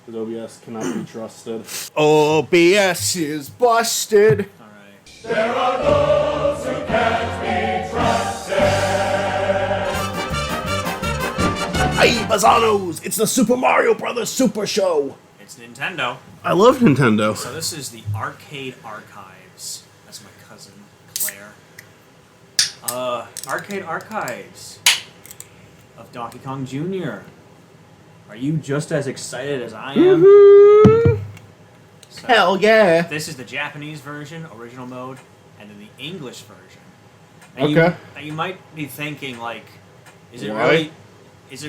Because OBS cannot be trusted. OBS is busted. Alright. There are those who can't be trusted. Hey, Bazanos! It's the Super Mario Brothers Super Show. It's Nintendo. I love Nintendo. So this is the Arcade Archives. That's my cousin, Claire. Arcade Archives of Donkey Kong Jr. Are you just as excited as I am? Mm-hmm. So, Hell yeah. This is the Japanese version, original mode, and then the English version. Okay. Now you might be thinking, like, is it Why?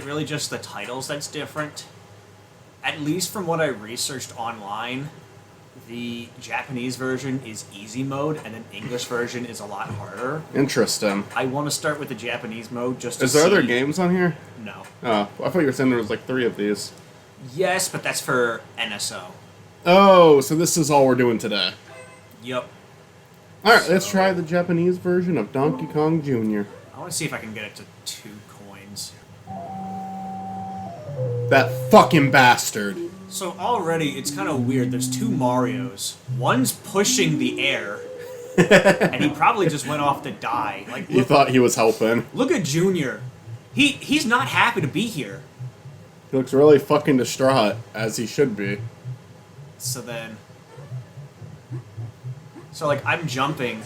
really just the titles that's different? At least from what I researched online, the Japanese version is easy mode, and then English version is a lot harder. Interesting. I want to start with the Japanese mode just to Is there see... other games on here? No. Oh, I thought you were saying there was like 3 of these. Yes, but that's for NSO. Oh, so this is all we're doing today. Yep. Alright, let's try the Japanese version of Donkey Kong Jr. I want to see if I can get it to 2 coins. That fucking bastard. So already, it's kind of weird. There's 2 Marios. One's pushing the air, and he probably just went off to die. Like, You thought he was helping. look at Junior. He's not happy to be here. He looks really fucking distraught, as he should be. So like, I'm jumping.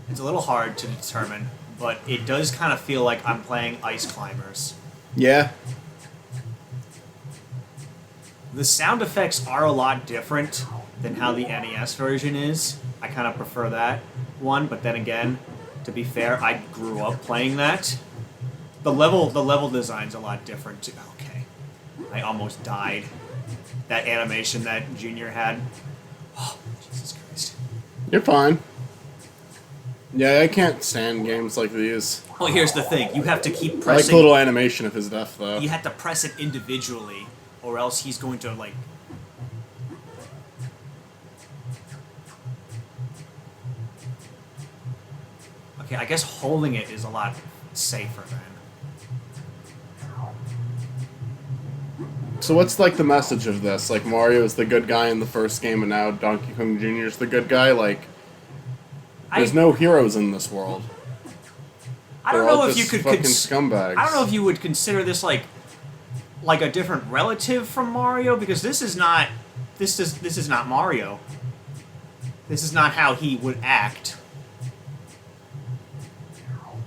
It's a little hard to determine, but it does kind of feel like I'm playing Ice Climbers. Yeah. The sound effects are a lot different than how the NES version is. I kind of prefer that one, but then again, to be fair, I grew up playing that. The level design's a lot different too. Okay. I almost died. That animation that Junior had. Oh, Jesus Christ. You're fine. Yeah, I can't stand games like these. Well, here's the thing. You have to keep I like pressing... the little animation of his death, though. You have to press it individually, or else he's going to, like... Okay, I guess holding it is a lot safer then. So what's, like, the message of this? Like, Mario's the good guy in the first game, and now Donkey Kong Jr.'s the good guy? Like, there's no heroes in this world. I don't They're know all if you just could... fucking scumbags. I don't know if you would consider this, like a different relative from Mario, because this is not... This is not Mario. This is not how he would act.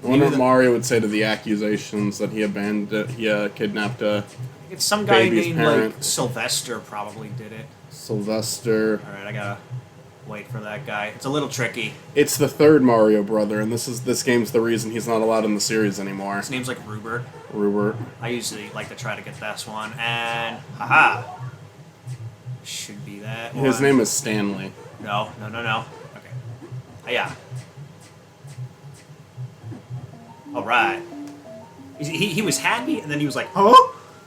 I wonder what Mario would say to the accusations that he kidnapped It's some guy baby's named, parent. like, Sylvester probably did it. Sylvester. Alright, I gotta wait for that guy. It's a little tricky. It's the 3rd Mario brother, and this game's the reason he's not allowed in the series anymore. His name's like Rupert. Rupert. I usually like to try to get this one, and haha. Should be that one. His name is Stanley. No. Okay. Yeah. Alright. He was happy, and then he was like, huh?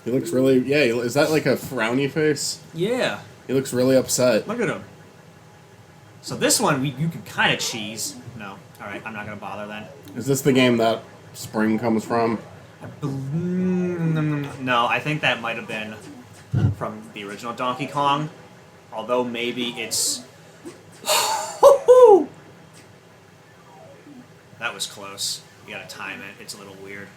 He looks really... Yeah, is that like a frowny face? Yeah. He looks really upset. Look at him. So this one, you could kind of cheese. No. Alright, I'm not going to bother then. Is this the game that Spring comes from? No, I think that might have been from the original Donkey Kong. Although maybe it's... That was close. You gotta time it. It's a little weird.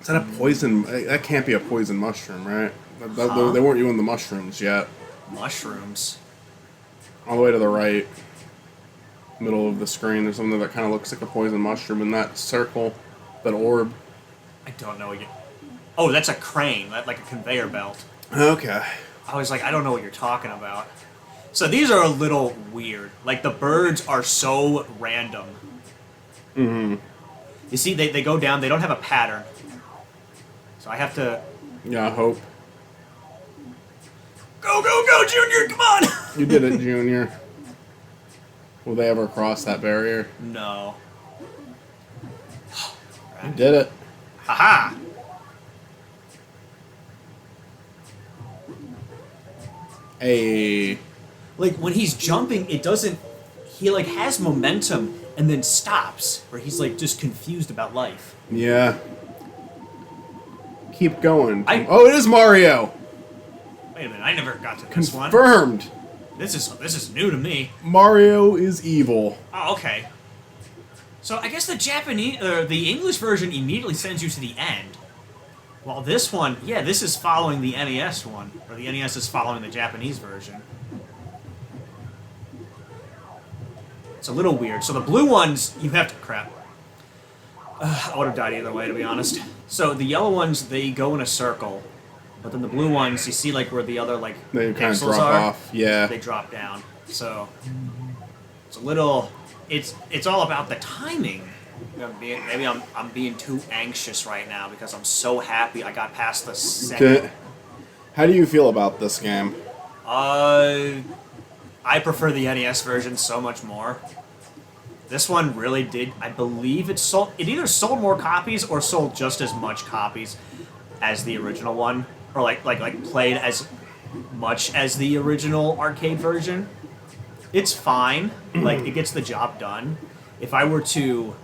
Is that a poison... That can't be a poison mushroom, right? Huh? They weren't doing the mushrooms yet. Mushrooms. All the way to the right. Middle of the screen, there's something that kind of looks like a poison mushroom in that circle. That orb. I don't know what you... Oh, that's a crane. Like a conveyor belt. Okay. I was like, I don't know what you're talking about. So these are a little weird. Like, the birds are so random. Mm-hmm. You see, they go down. They don't have a pattern. So I have to... Yeah, I hope. Go, Junior! Come on! You did it, Junior. Will they ever cross that barrier? No. You did it. Haha! Hey. Like, when he's jumping, it doesn't... He, like, has momentum and then stops. Where he's, like, just confused about life. Yeah. Keep going. I- Oh, it is Mario! Wait a minute, I never got to this one. Confirmed! This is new to me. Mario is evil. Oh, okay. So I guess the the English version immediately sends you to the end. While this one, yeah, this is following the NES one, or the NES is following the Japanese version. It's a little weird. So the blue ones, you have to... Crap. I would have died either way, to be honest. So the yellow ones, they go in a circle. But then the blue ones, you see like where the other like They kind of pixels drop are? off, yeah. They drop down. So it's a little... It's all about the timing. Maybe I'm being too anxious right now because I'm so happy I got past the second. How do you feel about this game? I prefer the NES version so much more. This one really did. I believe it either sold more copies or sold just as much copies as the original one, or like played as much as the original arcade version. It's fine. Like it gets the job done. If I were to,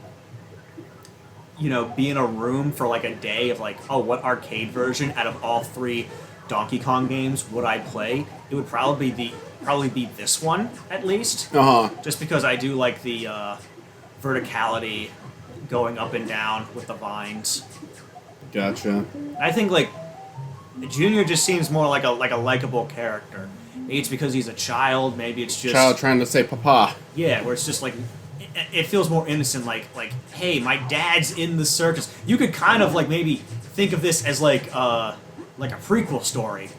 be in a room for like a day of like, oh, what arcade version out of all 3 Donkey Kong games would I play? It would probably be this one at least. Just because I do like the verticality going up and down with the vines. Gotcha. I think like Junior just seems more like a likable character. Maybe it's because he's a child. Maybe it's just Child trying to say papa. Yeah, where it's just like it feels more innocent. Like hey, my dad's in the circus. You could kind of like maybe think of this as like a prequel story.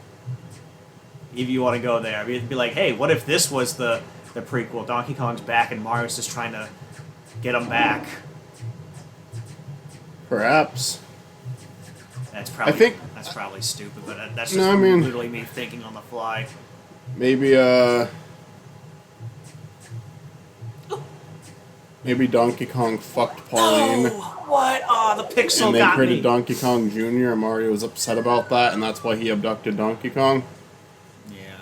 If you want to go there, it'd be like, hey, what if this was the prequel? Donkey Kong's back and Mario's just trying to get him back. Perhaps. That's probably stupid, but that's just literally me thinking on the fly. Maybe Donkey Kong fucked Pauline. Oh, what? Oh, the pixel and they got created me. Donkey Kong Jr. and Mario was upset about that, and that's why he abducted Donkey Kong. Yeah.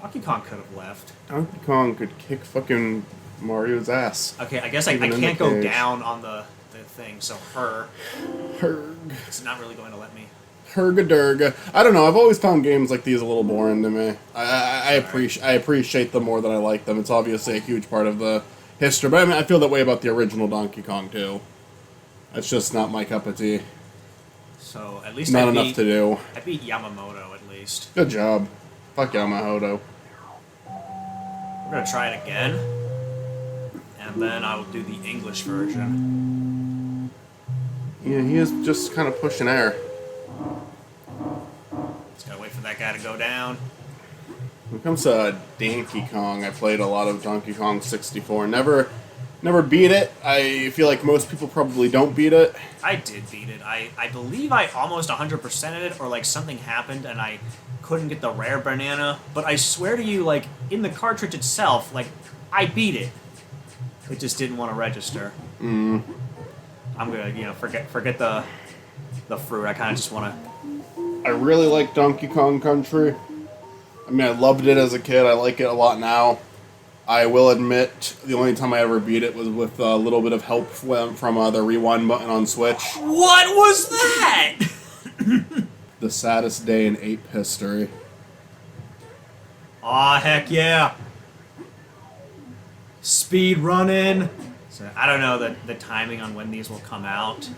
Donkey Kong could have left. Donkey Kong could kick fucking Mario's ass. Okay, I guess I can't go down on the thing, so Herg. It's not really going to let me. Hergadurga. I don't know, I've always found games like these a little boring to me. I appreciate them more than I like them. It's obviously a huge part of the history, but I feel that way about the original Donkey Kong too. That's just not my cup of tea. So at least not enough to do. I beat Yamamoto at least. Good job. Fuck Yamamoto. We're gonna try it again, and then I will do the English version. Yeah, he is just kind of pushing air. Just gotta wait for that guy to go down. When it comes to Donkey Kong, I played a lot of Donkey Kong 64. Never beat it. I feel like most people probably don't beat it. I did beat it. I believe I almost 100%ed it, or like something happened and I couldn't get the rare banana. But I swear to you, like in the cartridge itself, like I beat it. It just didn't want to register. I'm gonna, forget the fruit. I kind of just want to. I really like Donkey Kong Country. I mean, I loved it as a kid. I like it a lot now. I will admit, the only time I ever beat it was with a little bit of help from the rewind button on Switch. What was that? The saddest day in ape history. Aw, heck yeah. Speed running. So I don't know the timing on when these will come out,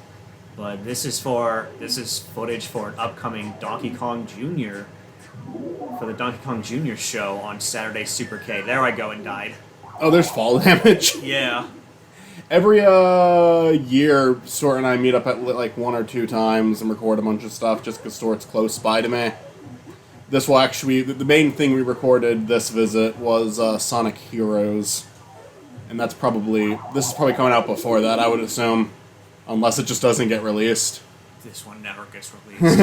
but this is footage for an upcoming Donkey Kong Jr. for the Donkey Kong Jr. show on Saturday Super K. There I go and died. Oh, there's fall damage. Yeah. Every year, Stuart and I meet up at like 1 or 2 times and record a bunch of stuff just because Stuart's close by to me. This will actually, the main thing we recorded this visit was Sonic Heroes. And this is probably coming out before that, I would assume. Unless it just doesn't get released. This one never gets released.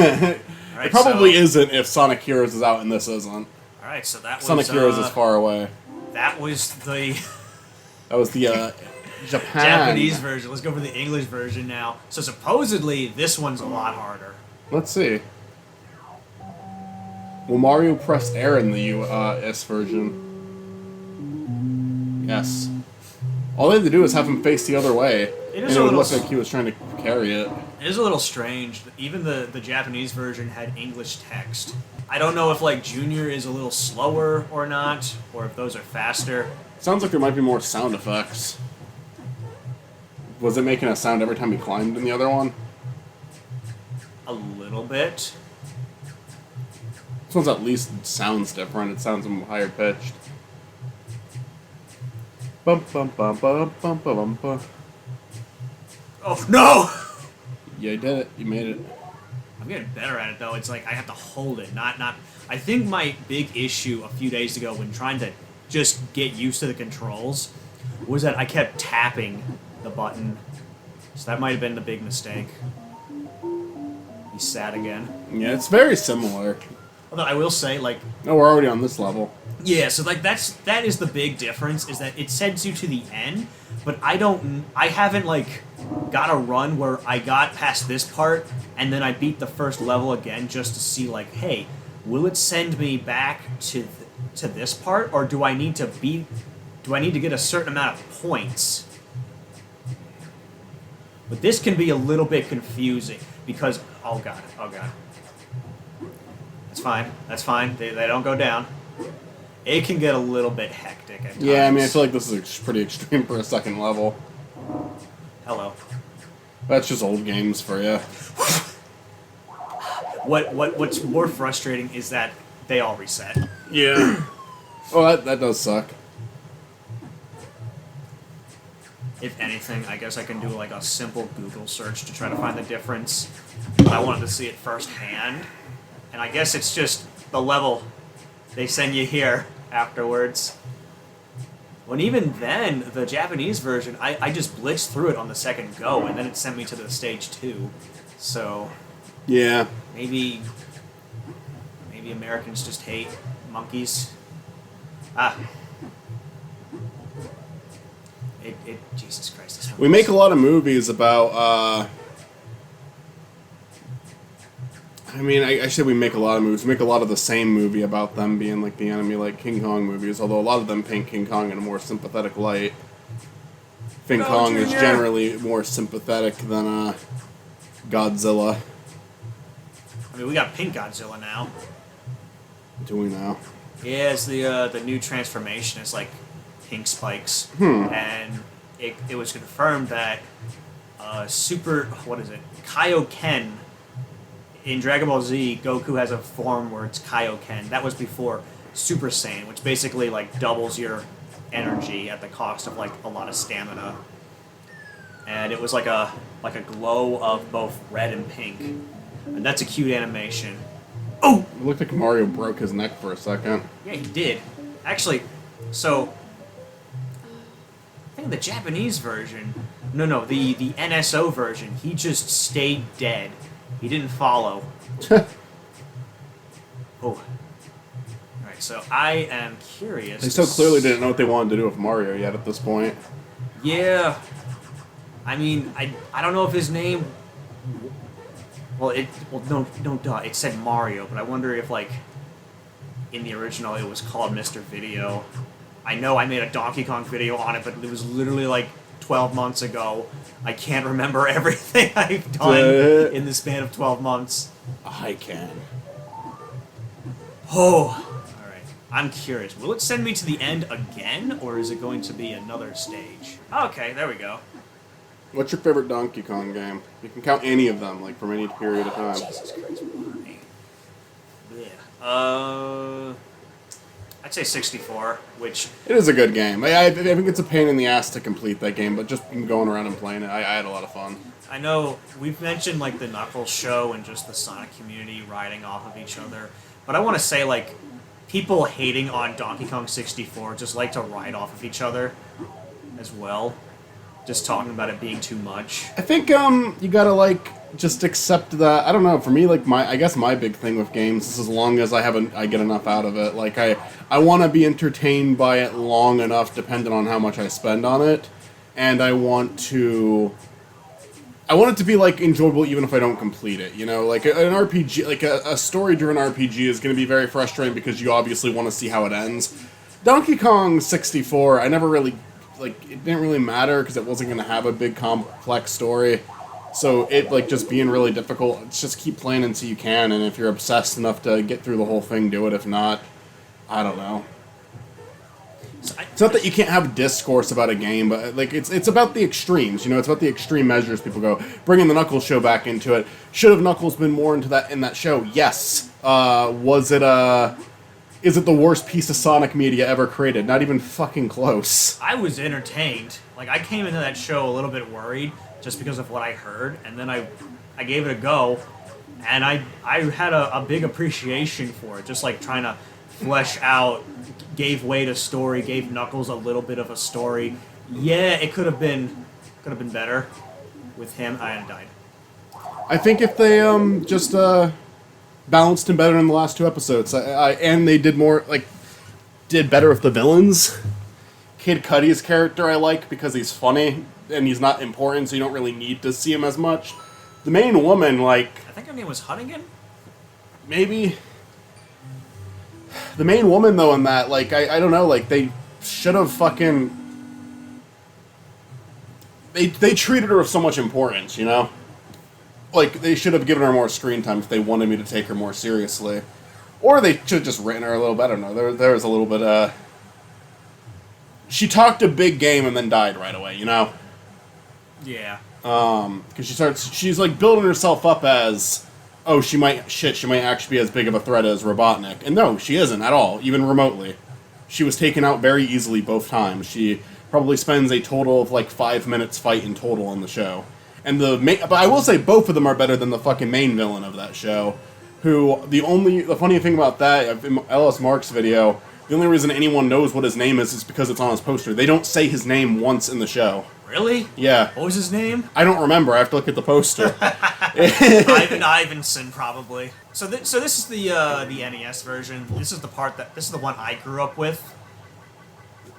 Right, it probably isn't if Sonic Heroes is out and this isn't. Alright, so that was... Sonic Heroes is far away. That was the... That was the Japan. Japanese version. Let's go for the English version now. So supposedly, this one's a lot harder. Let's see. Will Mario press air in the US version? Yes. All they had to do is have him face the other way, and it would look like he was trying to carry it. It is a little strange. Even the Japanese version had English text. I don't know if like Junior is a little slower or not, or if those are faster. Sounds like there might be more sound effects. Was it making a sound every time you climbed in the other one? A little bit. This one's at least sounds different. It sounds higher pitched. Bum bum bum bum bum bum bum. Oh no! Yeah, you did it. You made it. I'm getting better at it though. It's like I have to hold it, not. I think my big issue a few days ago when trying to just get used to the controls was that I kept tapping the button. So that might have been the big mistake. He's sad again. Yeah, it's very similar. Although I will say, like, Oh, we're already on this level. yeah, so like that is the big difference, is that it sends you to the end, but I haven't like got a run where I got past this part and then I beat the first level again just to see like, hey, will it send me back to this part, or do I need to get a certain amount of points? But this can be a little bit confusing because oh god. That's fine. They don't go down. It can get a little bit hectic at times. Yeah, I mean, I feel like this is pretty extreme for a second level. Hello. That's just old games for you. What's more frustrating is that they all reset. Yeah. Oh, that does suck. If anything, I guess I can do like a simple Google search to try to find the difference. But I wanted to see it firsthand. And I guess it's just the level they send you here afterwards. When even then, the Japanese version, I just blitzed through it on the second go, and then it sent me to the stage 2. So Yeah. maybe Americans just hate monkeys. Ah. Jesus Christ. This one We make a lot of movies about, I mean, I say we make a lot of movies. We make a lot of the same movie about them being like the enemy, like King Kong movies, although a lot of them paint King Kong in a more sympathetic light. King Kong is generally more sympathetic than Godzilla. I mean, we got Pink Godzilla now. Do we now? Yeah, it's the new transformation. It's like pink spikes, and it was confirmed that Kaioken in Dragon Ball Z, Goku has a form where it's Kaioken. That was before Super Saiyan, which basically like doubles your energy at the cost of like a lot of stamina. And it was like a glow of both red and pink, and that's a cute animation. Oh! It looked like Mario broke his neck for a second. Yeah, he did. Actually, so I think the Japanese version, the NSO version, he just stayed dead. He didn't follow. Oh. Alright, so I am curious. They so clearly didn't know what they wanted to do with Mario yet at this point. Yeah. I mean, I don't know if his name... it said Mario, but I wonder if, like, in the original it was called Mr. Video. I know I made a Donkey Kong video on it, but it was literally, like, 12 months ago. I can't remember everything I've done in the span of 12 months. I can. Oh! Alright. I'm curious. Will it send me to the end again, or is it going to be another stage? Okay, there we go. What's your favorite Donkey Kong game? You can count any of them, like, from any period of time. Jesus Christ, why? Yeah. I'd say 64, which... It is a good game. I think it's a pain in the ass to complete that game, but just going around and playing it, I had a lot of fun. I know we've mentioned, like, the Knuckles show and just the Sonic community riding off of each other, but I want to say, like, people hating on Donkey Kong 64 just like to ride off of each other as well. Just talking about it being too much. I think, you gotta, like, just accept that. I don't know, for me, like, I guess my big thing with games is as long as I get enough out of it. Like, I want to be entertained by it long enough, depending on how much I spend on it, and I want it to be, like, enjoyable even if I don't complete it, you know? Like, an RPG, like, a story-driven RPG is going to be very frustrating because you obviously want to see how it ends. Donkey Kong 64, I never really, like, it didn't really matter because it wasn't going to have a big, complex story. So it like just being really difficult. It's just keep playing until you can, and if you're obsessed enough to get through the whole thing, do it. If not, I don't know. It's not that you can't have discourse about a game, but like it's about the extremes. You know, it's about the extreme measures. People go bringing the Knuckles show back into it. Should have Knuckles been more into that in that show? Yes. Was it Is it the worst piece of Sonic media ever created? Not even fucking close. I was entertained. Like, I came into that show a little bit worried just because of what I heard, and then I gave it a go, and I had a big appreciation for it. Just like trying to flesh out, gave Wade a story, gave Knuckles a little bit of a story. Yeah, it could have been better with him. I died. I think if they just balanced him better in the last 2 episodes, and they did better with the villains. Kid Cudi's character I like because he's funny and he's not important, so you don't really need to see him as much. The main woman, like, I think her name was Hunnigan? maybe. The main woman, though, in that, like, I don't know, like, they should have fucking... They treated her with so much importance, you know? Like, they should have given her more screen time if they wanted me to take her more seriously. Or they should have just written her a little better. No, there was a little bit, She talked a big game and then died right away, you know? Yeah. Because she's, like, building herself up as... Oh, she might actually be as big of a threat as Robotnik. And no, she isn't at all, even remotely. She was taken out very easily both times. She probably spends a total of, like, 5 minutes fight in total on the show. And but I will say both of them are better than the fucking main villain of that show. Who, the funny thing about that, in Ellis Mark's video, the only reason anyone knows what his name is because it's on his poster. They don't say his name once in the show. Really? Yeah. What was his name? I don't remember. I have to look at the poster. Ivan Ivanson, probably. So this is the NES version. This is the one I grew up with.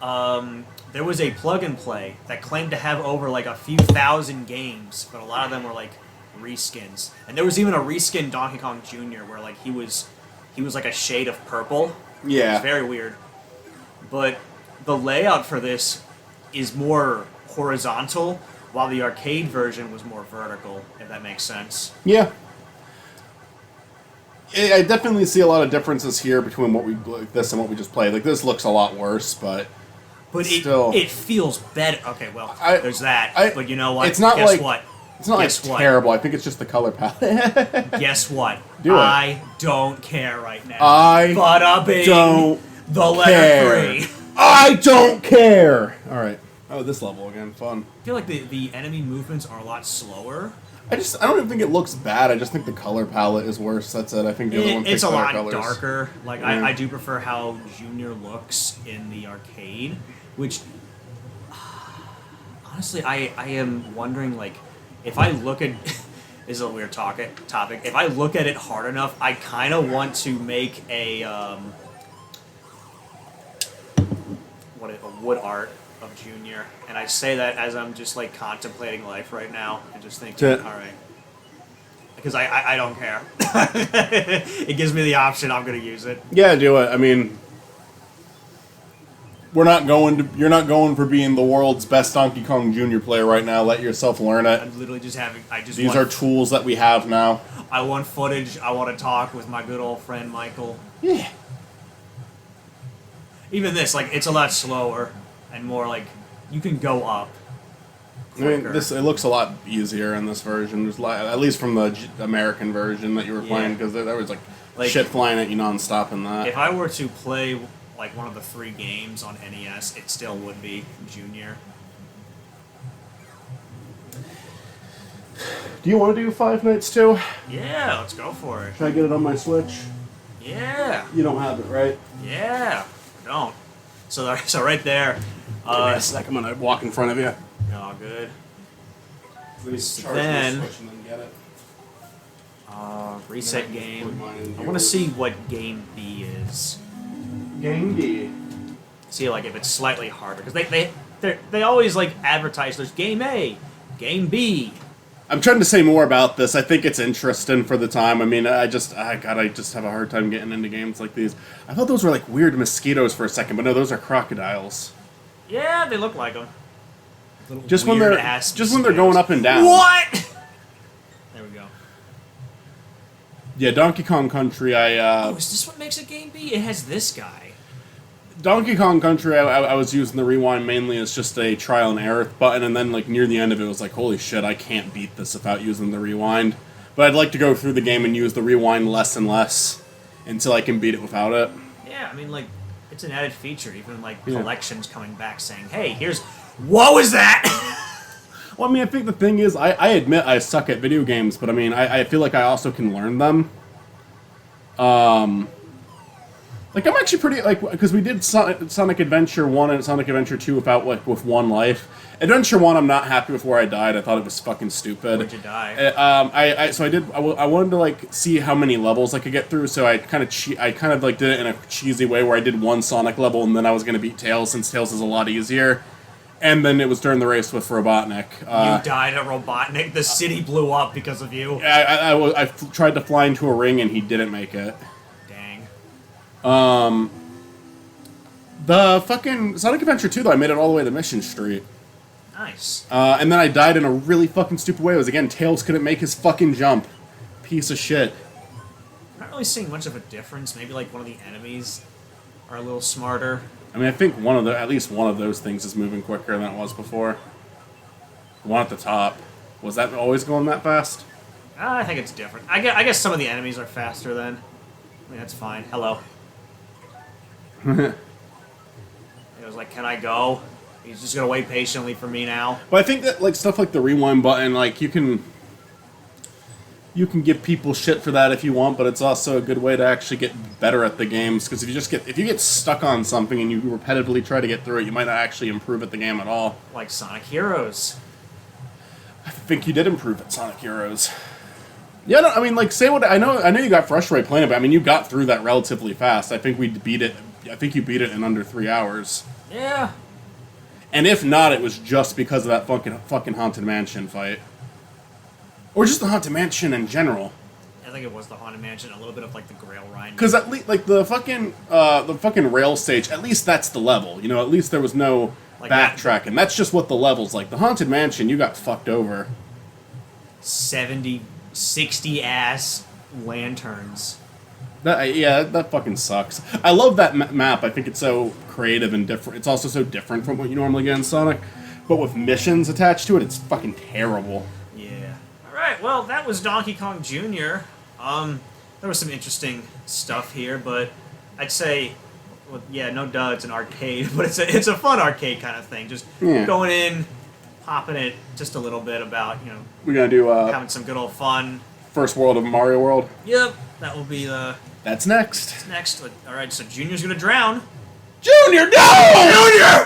There was a plug and play that claimed to have over like a few thousand games, but a lot of them were like reskins. And there was even a reskin Donkey Kong Jr. where like he was like a shade of purple. Yeah. It's very weird. But the layout for this is more horizontal, while the arcade version was more vertical, if that makes sense. Yeah. I definitely see a lot of differences here between this and what we just played. Like, this looks a lot worse, but still... it feels better. Okay, well, there's that. But you know what? It's not Guess what? It's not terrible. I think it's just the color palette. Guess what? Do it. I don't care right now. Don't the letter 3. I don't care! Alright. Oh, this level again. Fun. I feel like the enemy movements are a lot slower. I don't even think it looks bad. I just think the color palette is worse. That's it. I think the other one it's a lot colors. darker. Like, Yeah. I do prefer how Junior looks in the arcade, which... Honestly, I am wondering, like, if I look at... This is a weird topic. If I look at it hard enough, I kind of want to make a wood art of Junior, and I say that as I'm just like contemplating life right now and just thinking, all right, because I don't care. It gives me the option. I'm gonna use it. Yeah, do it. I mean, you're not going for being the world's best Donkey Kong Jr. player right now. Let yourself learn it. I'm literally just having. These are tools that we have now. I want footage. I want to talk with my good old friend Michael. Yeah. Even this, like, it's a lot slower and more like you can go up. I mean, it looks a lot easier in this version. There's at least from the American version that you were playing, because there was like shit flying at you nonstop in that. If I were to play like one of the 3 games on NES, it still would be Junior. Do you want to do Five Nights too? Yeah, let's go for it. Should I get it on my Switch? Yeah. You don't have it, right? Yeah. I don't. So right there. Give me a sec. I'm gonna walk in front of you. Oh, good. Please then, my Switch and then get it. Reset game. I want to see what game B is. Game B. See, like, if it's slightly harder, because they always like advertise. There's game A, game B. I'm trying to say more about this. I think it's interesting for the time. I mean, I just have a hard time getting into games like these. I thought those were like weird mosquitoes for a second, but no, those are crocodiles. Yeah, they look like them. Just when they're going up and down. What? Yeah, Donkey Kong Country, Oh, is this what makes a game B? It has this guy. Donkey Kong Country, I was using the rewind mainly as just a trial and error button, and then like near the end of it, it was like, holy shit, I can't beat this without using the rewind. But I'd like to go through the game and use the rewind less and less until I can beat it without it. Yeah, I mean, like, it's an added feature. Even like collections coming back saying, "Hey, here's what was that?" Well, I mean, I think the thing is, I admit I suck at video games, but I mean, I feel like I also can learn them. Like, I'm actually pretty, like, because we did Sonic Adventure 1 and Sonic Adventure 2 without, like, with one life. Adventure 1, I'm not happy with where I died. I thought it was fucking stupid. Where'd you die? I wanted to, like, see how many levels I could get through, so I kind of, like, did it in a cheesy way where I did one Sonic level, and then I was going to beat Tails, since Tails is a lot easier. And then it was during the race with Robotnik. You died at Robotnik. The city blew up because of you. I tried to fly into a ring, and he didn't make it. Dang. The fucking Sonic Adventure 2, though, I made it all the way to Mission Street. Nice. And then I died in a really fucking stupid way. It was, again, Tails couldn't make his fucking jump. Piece of shit. I'm not really seeing much of a difference. Maybe, like, one of the enemies are a little smarter. I mean, I think at least one of those things is moving quicker than it was before. The one at the top. Was that always going that fast? I think it's different. I guess some of the enemies are faster then. I mean, that's fine. Hello. It was like, can I go? He's just gonna wait patiently for me now. But I think that, like, stuff like the rewind button, like, you can give people shit for that if you want, but it's also a good way to actually get better at the games. Because if you get stuck on something and you repetitively try to get through it, you might not actually improve at the game at all. Like Sonic Heroes. I think you did improve at Sonic Heroes. Yeah, no, I mean, like, say what I know you got frustrated playing it, but I mean, you got through that relatively fast. I think you beat it in under 3 hours. Yeah. And if not, it was just because of that fucking Haunted Mansion fight. Or just the Haunted Mansion in general. I think it was the Haunted Mansion, a little bit of like the Grail Ride. Because at least, like, the fucking rail stage, at least that's the level. You know, at least there was no like backtracking. That's just what the level's like. The Haunted Mansion, you got fucked over. 70, 60 ass lanterns. That fucking sucks. I love that map. I think it's so creative and different. It's also so different from what you normally get in Sonic. But with missions attached to it, it's fucking terrible. Yeah. Alright, well, that was Donkey Kong Jr. There was some interesting stuff here, but I'd say, well, yeah, no duh, it's an arcade, but it's a fun arcade kind of thing. Just going in, popping it just a little bit about, you know, We're gonna do having some good old fun. First world of Mario World. Yep, that will be the That's next. next. Alright, so Junior's gonna drown. Junior, no! Junior!